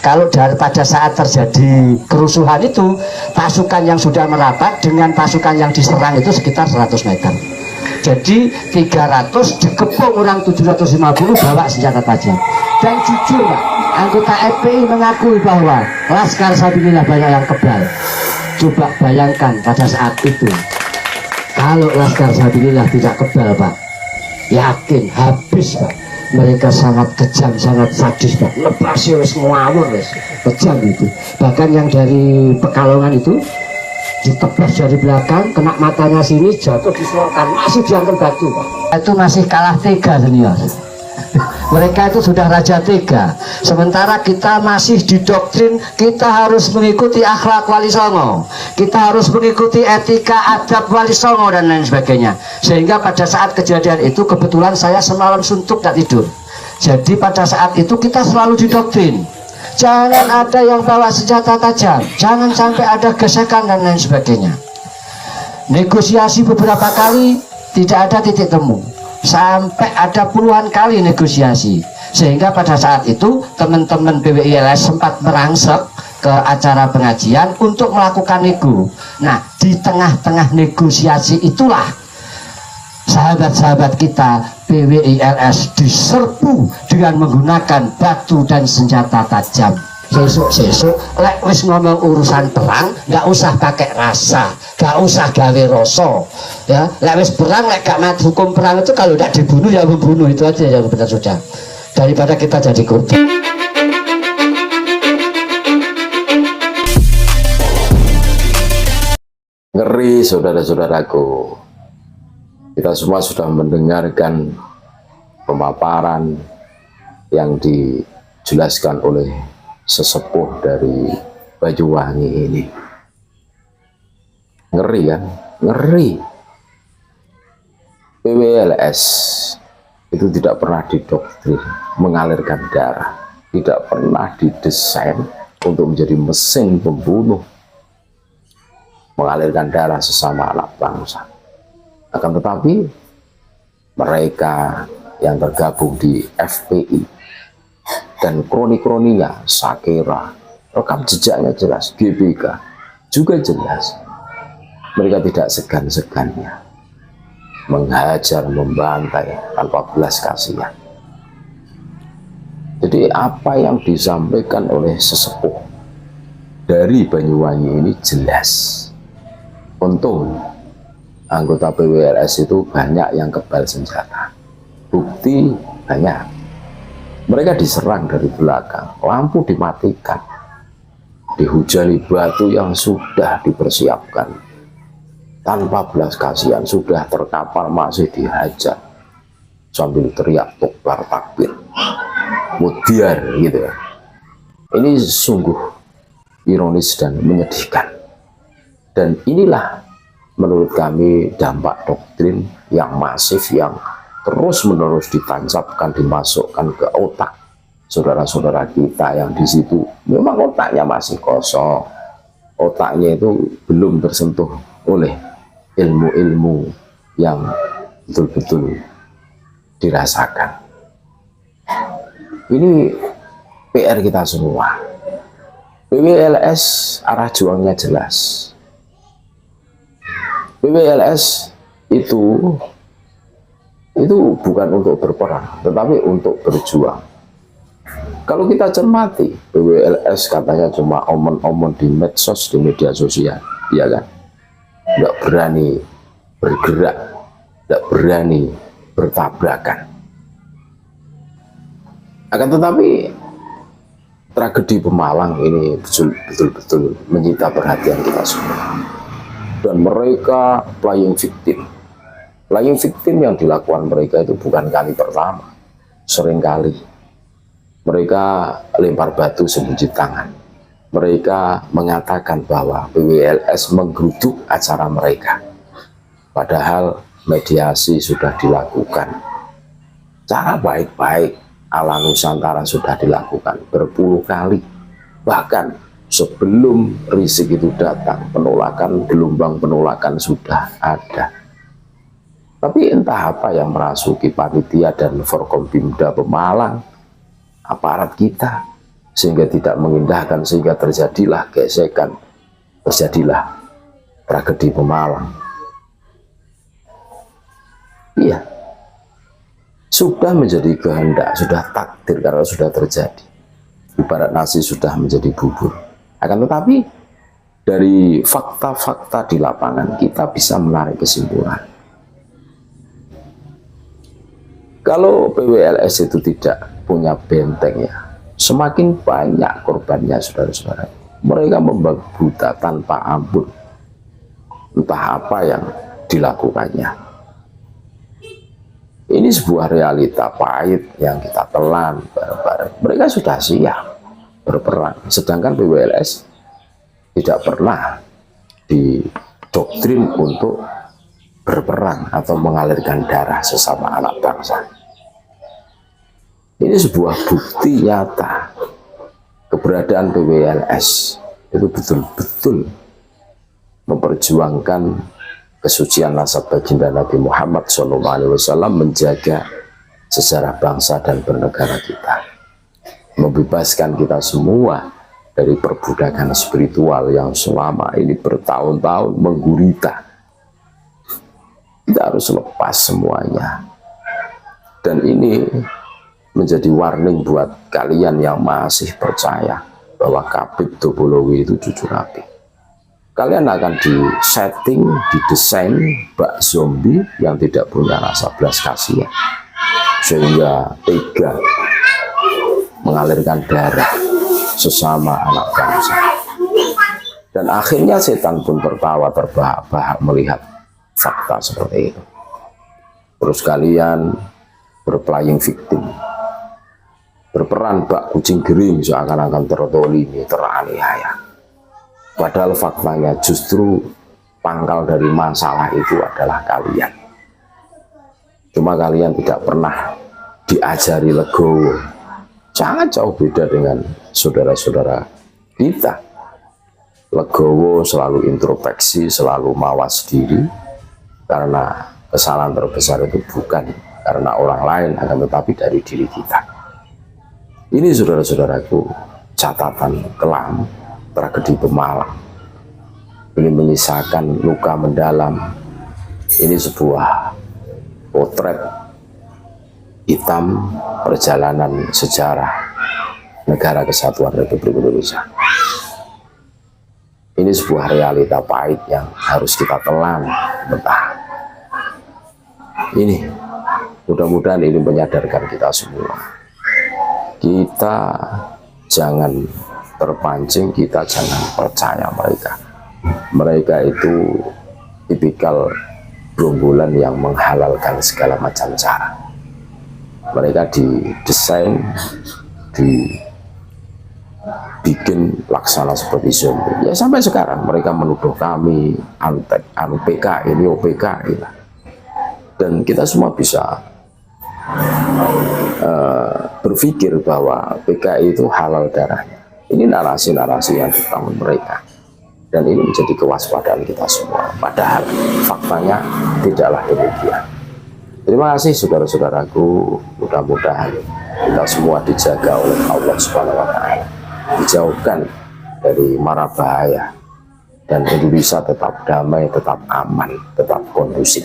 kalau pada saat terjadi kerusuhan itu, pasukan yang sudah merapat dengan pasukan yang diserang itu sekitar 100 meter. Jadi 300 dikepung orang 750 bawa senjata tajam. Dan jujur Pak, anggota FPI mengakui bahwa Laskar Sabilillah banyak yang kebal. Coba bayangkan pada saat itu, kalau Laskar Sabilillah tidak kebal Pak, yakin habis Pak. Mereka sangat kejam, sangat sadis Pak. Lepasi wis ngawur wis, kejam itu. Bahkan yang dari Pekalongan itu ditebas dari belakang, kena matanya sini, jatuh di selokan, masih diantar batu Pak. Itu masih kalah tega senior. Mereka itu sudah raja tega, sementara kita masih didoktrin kita harus mengikuti akhlak Wali Songo, kita harus mengikuti etika adab Wali Songo dan lain sebagainya. Sehingga pada saat kejadian itu kebetulan saya semalam suntuk tak tidur. Jadi pada saat itu kita selalu didoktrin, jangan ada yang bawa senjata tajam, jangan sampai ada gesekan dan lain sebagainya. Negosiasi beberapa kali tidak ada titik temu, sampai ada puluhan kali negosiasi, sehingga pada saat itu teman-teman PWILS sempat merangsek ke acara pengajian untuk melakukan nego. Nah, di tengah-tengah negosiasi itulah sahabat-sahabat kita PWILS diserbu dengan menggunakan batu dan senjata tajam. Sesuk lek wis ngomong urusan perang nggak usah pakai rasa, nggak usah gawe rasa ya. Lek wis perang, lek gak mati hukum perang itu kalau tidak dibunuh ya membunuh, itu aja yang benar sudah, daripada kita jadi korban. Ngeri saudara-saudaraku, kita semua sudah mendengarkan pemaparan yang dijelaskan oleh sesepuh dari Banyuwangi ini. Ngeri kan? Ngeri. PWLS itu tidak pernah didoktrin mengalirkan darah, tidak pernah didesain untuk menjadi mesin pembunuh, mengalirkan darah sesama anak bangsa. Akan tetapi mereka yang tergabung di FPI dan kroni-kroninya, Sakera, rekam jejaknya jelas, GBK juga jelas, mereka tidak segan-segannya menghajar, membantai tanpa belas kasihan. Jadi apa yang disampaikan oleh sesepuh dari Banyuwangi ini jelas. Untung anggota PWLS itu banyak yang kebal senjata, bukti banyak. Mereka diserang dari belakang, lampu dimatikan, dihujani batu yang sudah dipersiapkan, tanpa belas kasihan, sudah terkapar masih dihajar sambil teriak tukbar takbir, mudiar gitu ya. Ini sungguh ironis dan menyedihkan. Dan inilah menurut kami dampak doktrin yang masif, yang terus-menerus ditancapkan, dimasukkan ke otak saudara-saudara kita yang di situ memang otaknya masih kosong, otaknya itu belum tersentuh oleh ilmu-ilmu yang betul-betul dirasakan. Ini PR kita semua. PWLS arah juangnya jelas. PWLS itu bukan untuk berperang, tetapi untuk berjuang. Kalau kita cermati, PWLS katanya cuma omon-omon di medsos, di media sosial, ya kan? Nggak berani bergerak, nggak berani bertabrakan. Akan tetapi tragedi Pemalang ini betul-betul menyita perhatian kita semua. Dan mereka playing victim. Playing victim yang dilakukan mereka itu bukan kali pertama, sering kali. Mereka lempar batu sembunyi tangan. Mereka mengatakan bahwa PWLS menggeruduk acara mereka. Padahal mediasi sudah dilakukan. Cara baik-baik ala Nusantara sudah dilakukan berpuluh kali. Bahkan sebelum Rizik itu datang, penolakan, gelombang penolakan sudah ada. Tapi entah apa yang merasuki panitia dan Forkompimda Pemalang, aparat kita, sehingga tidak mengindahkan, sehingga terjadilah gesekan, terjadilah tragedi Pemalang. Iya, sudah menjadi kehendak, sudah takdir karena sudah terjadi. Ibarat nasi sudah menjadi bubur. Akan tetapi dari fakta-fakta di lapangan kita bisa menarik kesimpulan. Kalau PWLS itu tidak punya benteng ya, semakin banyak korbannya saudara-saudara. Mereka membabi buta tanpa ampun. Entah apa yang dilakukannya. Ini sebuah realita pahit yang kita telan bareng-bareng. Mereka sudah siap berperang. Sedangkan PWLS tidak pernah didoktrin untuk berperang atau mengalirkan darah sesama anak bangsa. Ini sebuah bukti nyata keberadaan PWLS itu betul-betul memperjuangkan kesucian nasab baginda Nabi Muhammad SAW, menjaga sejarah bangsa dan bernegara kita, membebaskan kita semua dari perbudakan spiritual yang selama ini bertahun-tahun menggurita. Kita harus lepas semuanya. Dan ini menjadi warning buat kalian yang masih percaya bahwa Kabib Topologi itu cucu Nabi. Kalian akan disetting, didesain bak zombie yang tidak punya rasa belas kasihan, sehingga tega mengalirkan darah sesama anak bangsa. Dan akhirnya setan pun tertawa terbahak-bahak melihat fakta seperti itu. Terus kalian berplaying victim, berperan bak kucing gering, seakan-akan tertolimi, teraniaya. Padahal faktanya justru pangkal dari masalah itu adalah kalian. Cuma kalian tidak pernah diajari legowo. Sangat jauh beda dengan saudara-saudara kita. Legowo selalu introspeksi, selalu mawas diri, karena kesalahan terbesar itu bukan karena orang lain, akan tetapi dari diri kita. Ini saudara-saudaraku, catatan kelam tragedi Pemalang. Ini menyisakan luka mendalam. Ini sebuah potret hitam perjalanan sejarah negara kesatuan Republik Indonesia. Ini sebuah realita pahit yang harus kita telan mentah. Ini mudah-mudahan ini menyadarkan kita semua. Kita jangan terpancing, kita jangan percaya mereka. Mereka itu tipikal gerombolan yang menghalalkan segala macam cara. Mereka didesain, dibikin laksana seperti zombie. Ya sampai sekarang mereka menuduh kami antek, PKI, ini OPKI. Dan kita semua bisa berpikir bahwa PKI itu halal darahnya. Ini narasi-narasi yang dibangun mereka. Dan ini menjadi kewaspadaan kita semua. Padahal faktanya tidaklah demikian. Terima kasih saudara-saudaraku. Mudah-mudahan kita semua dijaga oleh Allah Subhanahu wa Ta'ala, dijauhkan dari mara bahaya, dan Indonesia tetap damai, tetap aman, tetap kondusif.